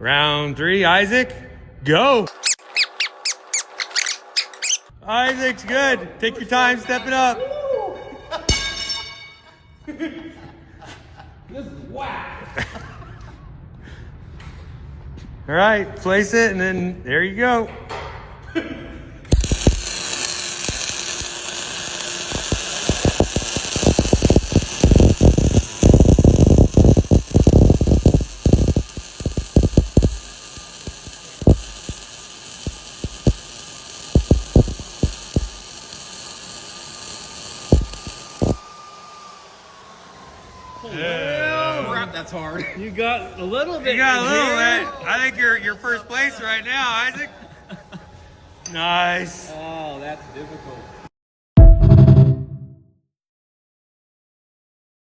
Round 3, Isaac, go. Isaac's good. Take your time stepping up. This is whack. All right, place it, and then there you go. Crap, that's hard. You got a little bit. You got a little in bit. I think you're first place right now, Isaac. Nice. Oh, that's difficult.